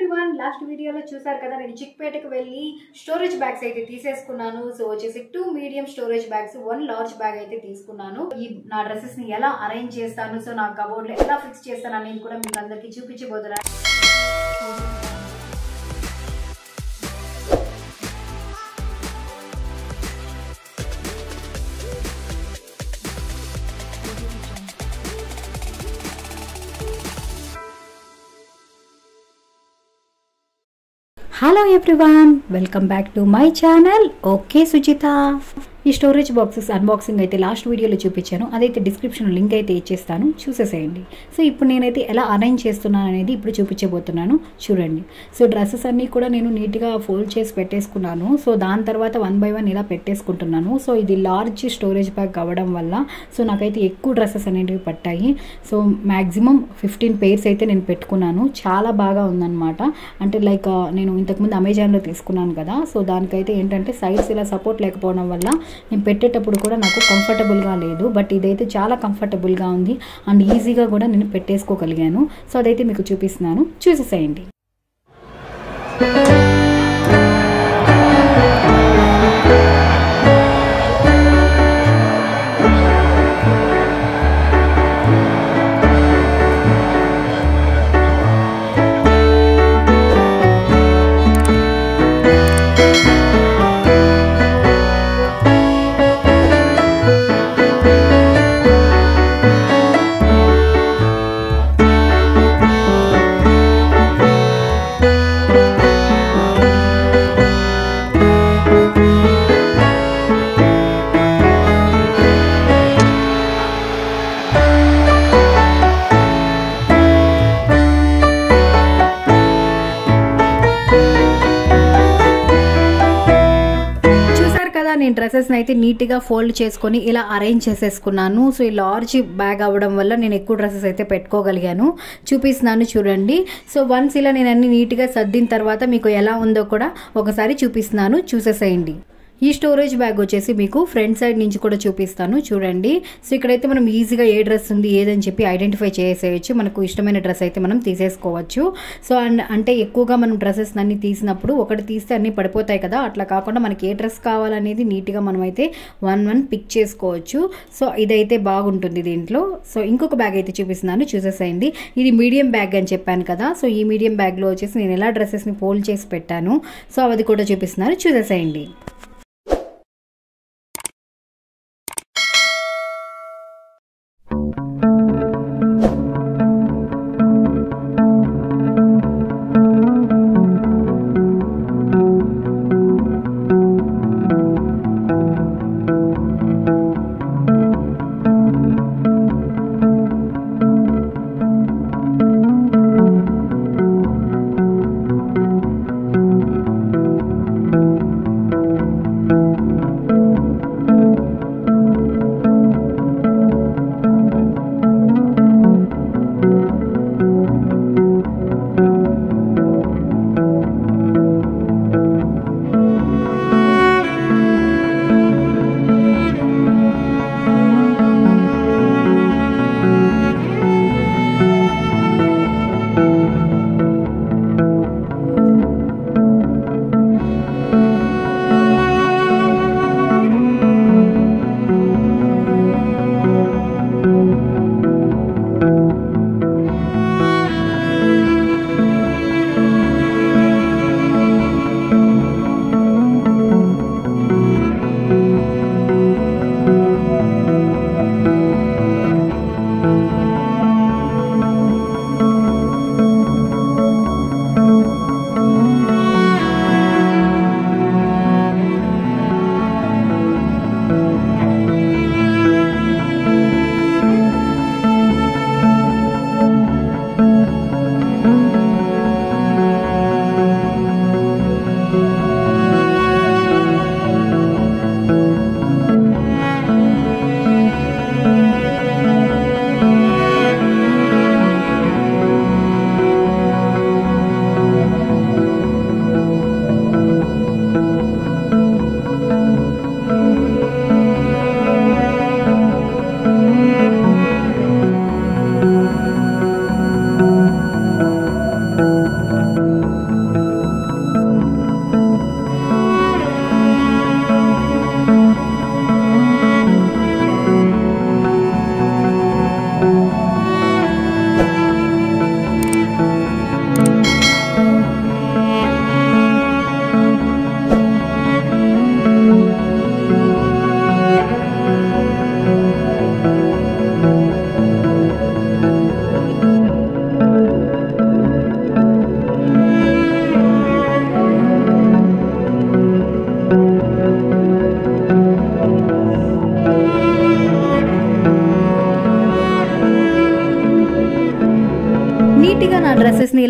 Everyone last వీడియోలో చూసారు కదా నేను చిక్పేటకి వెళ్ళి స్టోరేజ్ బ్యాగ్స్ అయితే తీసేసుకున్నాను. సో వచ్చేసి 2 medium storage bags 1 large bag అయితే తీసుకున్నాను. ఈ నా డ్రెస్సెస్ ని ఎలా అరేంజ్ చేస్తాను, సో నా కబోర్డ్ లో ఎలా ఫిక్స్ చేస్తాను అనేది కూడా మీకు అందరికి చూపించబోతున్నాను. Hello everyone, welcome back to my channel. Okay Sujitha. ఈ స్టోరేజ్ బాక్సెస్ అన్బాక్సింగ్ అయితే లాస్ట్ వీడియోలో చూపించాను, అదైతే డిస్క్రిప్షన్ లింక్ అయితే ఇచ్చేస్తాను, చూసేసేయండి. సో ఇప్పుడు నేనైతే ఎలా అరేంజ్ చేస్తున్నాను అనేది ఇప్పుడు చూపించబోతున్నాను, చూడండి. సో డ్రెస్సెస్ అన్నీ కూడా నేను నీట్గా ఫోల్డ్ చేసి పెట్టేసుకున్నాను. సో దాని తర్వాత 1 by 1 ఇలా పెట్టేసుకుంటున్నాను. సో ఇది లార్జ్ స్టోరేజ్ బ్యాగ్ అవ్వడం వల్ల సో నాకైతే ఎక్కువ డ్రెస్సెస్ అనేవి పట్టాయి. సో మ్యాక్సిమం 15 pairs అయితే నేను పెట్టుకున్నాను. చాలా బాగా ఉందన్నమాట. అంటే లైక్ నేను ఇంతకుముందు అమెజాన్లో తీసుకున్నాను కదా, సో దానికైతే ఏంటంటే సైడ్స్ ఇలా సపోర్ట్ లేకపోవడం వల్ల నేను పెట్టేటప్పుడు కూడా నాకు కంఫర్టబుల్గా లేదు. బట్ ఇదైతే చాలా కంఫర్టబుల్గా ఉంది అండ్ ఈజీగా కూడా నేను పెట్టేసుకోగలిగాను. సో అదైతే మీకు చూపిస్తున్నాను, చూసేసేయండి. నేను డ్రెస్సెస్ని అయితే నీట్గా ఫోల్డ్ చేసుకొని ఇలా అరేంజ్ చేసేసుకున్నాను. సో ఈ లార్జ్ బ్యాగ్ అవ్వడం వల్ల నేను ఎక్కువ డ్రెస్సెస్ అయితే పెట్టుకోగలిగాను. చూపిస్తున్నాను చూడండి. సో వన్స్ ఇలా నేను అన్ని నీట్గా సర్దిన తర్వాత మీకు ఎలా ఉందో కూడా ఒకసారి చూపిస్తున్నాను, చూసేసేయండి. ఈ స్టోరేజ్ బ్యాగ్ వచ్చేసి మీకు ఫ్రంట్ సైడ్ నుంచి కూడా చూపిస్తాను, చూడండి. సో ఇక్కడైతే మనం ఈజీగా ఏ డ్రెస్ ఉంది ఏదని చెప్పి ఐడెంటిఫై చేసేయచ్చు. మనకు ఇష్టమైన డ్రెస్ అయితే మనం తీసేసుకోవచ్చు. సో అంటే ఎక్కువగా మనం డ్రెస్సెస్ అన్ని తీసినప్పుడు ఒకటి తీస్తే అన్ని పడిపోతాయి కదా, అట్లా కాకుండా మనకి ఏ డ్రెస్ కావాలనేది నీట్గా మనం అయితే 1 పిక్ చేసుకోవచ్చు. సో ఇదైతే బాగుంటుంది దీంట్లో. సో ఇంకొక బ్యాగ్ అయితే చూపిస్తున్నాను, చూసేసేయండి. ఇది మీడియం బ్యాగ్ అని చెప్పాను కదా, సో ఈ మీడియం బ్యాగ్లో వచ్చేసి నేను ఎలా డ్రెస్సెస్ని ఫోల్డ్ చేసి పెట్టాను, సో అది కూడా చూపిస్తున్నాను, చూసేసేయండి.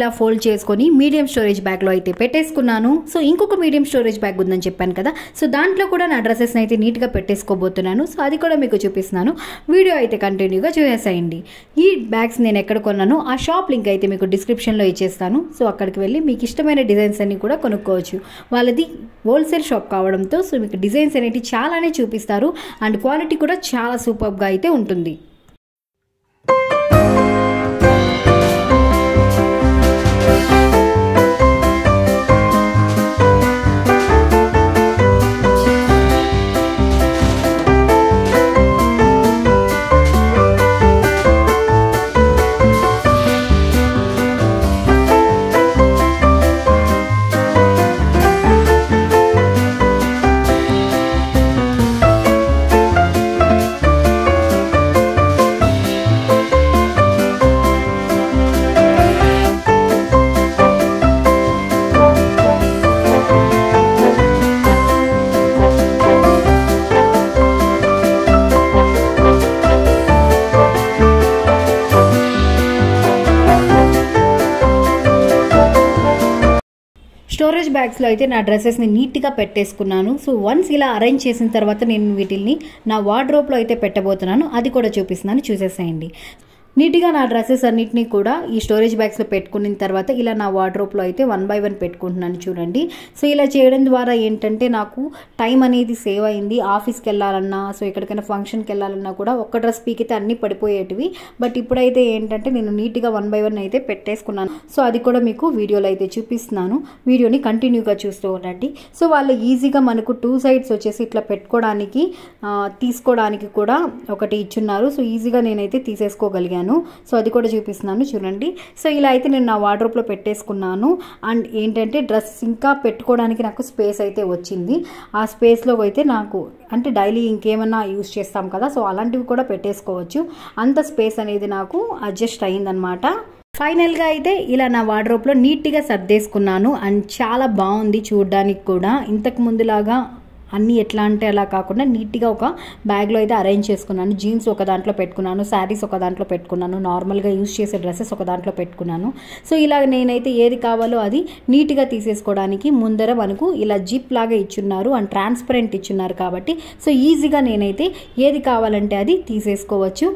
ఇలా ఫోల్డ్ చేసుకొని మీడియం స్టోరేజ్ బ్యాగ్లో అయితే పెట్టేసుకున్నాను. సో ఇంకొక మీడియం స్టోరేజ్ బ్యాగ్ ఉందని చెప్పాను కదా, సో దాంట్లో కూడా నా డ్రెస్సెస్ని అయితే నీట్గా పెట్టేసుకోబోతున్నాను. సో అది కూడా మీకు చూపిస్తున్నాను. వీడియో అయితే కంటిన్యూగా చూసేసేయండి. ఈ బ్యాగ్స్ నేను ఎక్కడ కొన్నాను ఆ షాప్ లింక్ అయితే మీకు డిస్క్రిప్షన్లో ఇచ్చేస్తాను. సో అక్కడికి వెళ్ళి మీకు ఇష్టమైన డిజైన్స్ అన్ని కూడా కొనుక్కోవచ్చు. వాళ్ళది హోల్సేల్ షాప్ కావడంతో సో మీకు డిజైన్స్ అనేవి చాలానే చూపిస్తారు అండ్ క్వాలిటీ కూడా చాలా సూపర్గా అయితే ఉంటుంది. స్టోరేజ్ బ్యాగ్స్లో అయితే నా డ్రెస్సెస్ని నీట్గా పెట్టేసుకున్నాను. సో వన్స్ ఇలా అరేంజ్ చేసిన తర్వాత నేను వీటిని నా వార్డ్రోబ్లో అయితే పెట్టబోతున్నాను. అది కూడా చూపిస్తున్నాను, చూసేసేయండి. నీట్గా నా డ్రెస్సెస్ అన్నిటినీ కూడా ఈ స్టోరేజ్ బ్యాగ్స్లో పెట్టుకున్న తర్వాత ఇలా నా వార్డ్రోబ్లో అయితే 1 by 1 పెట్టుకుంటున్నాను చూడండి. సో ఇలా చేయడం ద్వారా ఏంటంటే నాకు టైం అనేది సేవ్ అయింది. ఆఫీస్కి వెళ్ళాలన్నా సో ఎక్కడికైనా ఫంక్షన్కి వెళ్ళాలన్నా కూడా ఒక్క డ్రెస్ పీకితే అన్నీ పడిపోయేటివి. బట్ ఇప్పుడైతే ఏంటంటే నేను నీట్గా 1 by 1 అయితే పెట్టేసుకున్నాను. సో అది కూడా మీకు వీడియోలో అయితే చూపిస్తున్నాను. వీడియోని కంటిన్యూగా చూస్తూ ఉండండి. సో వాళ్ళు ఈజీగా మనకు 2 sides వచ్చేసి ఇట్లా పెట్టుకోవడానికి తీసుకోవడానికి కూడా ఒకటి ఇచ్చున్నారు. సో ఈజీగా నేనైతే తీసేసుకోగలిగాను. సో అది కూడా చూపిస్తున్నాను చూడండి. సో ఇలా అయితే నేను నా వార్డ్రోబ్లో పెట్టేసుకున్నాను. అండ్ ఏంటంటే డ్రెస్ ఇంకా పెట్టుకోవడానికి నాకు స్పేస్ అయితే వచ్చింది. ఆ స్పేస్లో అయితే నాకు అంటే డైలీ ఇంకేమన్నా యూజ్ చేస్తాం కదా, సో అలాంటివి కూడా పెట్టేసుకోవచ్చు. అంత స్పేస్ అనేది నాకు అడ్జస్ట్ అయ్యిందనమాట. ఫైనల్గా అయితే ఇలా నా వార్డ్రోబ్లో నీట్గా సర్దేసుకున్నాను. అండ్ చాలా బాగుంది చూడడానికి కూడా. ఇంతకు ముందులాగా అన్నీ ఎట్లా అంటే అలా కాకుండా నీట్గా ఒక బ్యాగ్లో అయితే అరేంజ్ చేసుకున్నాను. జీన్స్ ఒక దాంట్లో పెట్టుకున్నాను, శారీస్ ఒక దాంట్లో పెట్టుకున్నాను, నార్మల్గా యూజ్ చేసే డ్రెస్సెస్ ఒక దాంట్లో పెట్టుకున్నాను. సో ఇలా నేనైతే ఏది కావాలో అది నీట్గా తీసేసుకోవడానికి ముందర మనకు ఇలా జిప్ లాగా ఇచ్చున్నారు అండ్ ట్రాన్స్పరెంట్ ఇచ్చున్నారు కాబట్టి సో ఈజీగా నేనైతే ఏది కావాలంటే అది తీసేసుకోవచ్చు.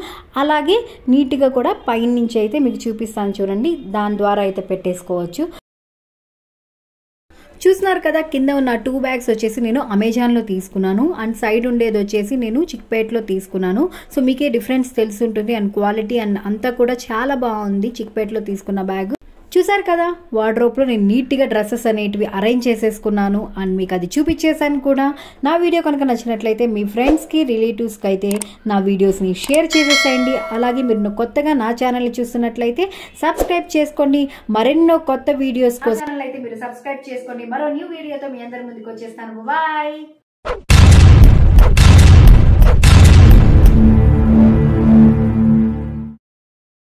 అలాగే నీట్గా కూడా పైన నుంచి అయితే మీకు చూపిస్తాను చూడండి, దాని ద్వారా అయితే పెట్టేసుకోవచ్చు. చూస్తున్నారు కదా, కింద ఉన్న 2 bags వచ్చేసి నేను అమెజాన్లో తీసుకున్నాను అండ్ సైడ్ ఉండేది వచ్చేసి నేను చిక్పేట్లో తీసుకున్నాను. సో మీకే డిఫరెన్స్ తెలుసుంటుంది అండ్ క్వాలిటీ అండ్ అంతా కూడా చాలా బాగుంది చిక్పేట్లో తీసుకున్న బ్యాగ్. చూసారు కదా, వార్డ్రోబ్లో నేను నీట్గా డ్రెస్సెస్ అనేటివి అరేంజ్ చేసేసుకున్నాను అండ్ మీకు అది చూపించేసాను కూడా. నా వీడియో కనుక నచ్చినట్లయితే మీ ఫ్రెండ్స్కి రిలేటివ్స్కి అయితే నా వీడియోస్ని షేర్ చేసేసేయండి. అలాగే మీరు కొత్తగా నా ఛానల్ని చూస్తున్నట్లయితే సబ్స్క్రైబ్ చేసుకోండి. మరెన్నో కొత్త వీడియోస్ కోసం ఛానల్ అయితే మీరు సబ్స్క్రైబ్ చేసుకోండి. మరో న్యూ వీడియోతో మీ అందరి ముందుకు వచ్చేస్తాను. బాయ్.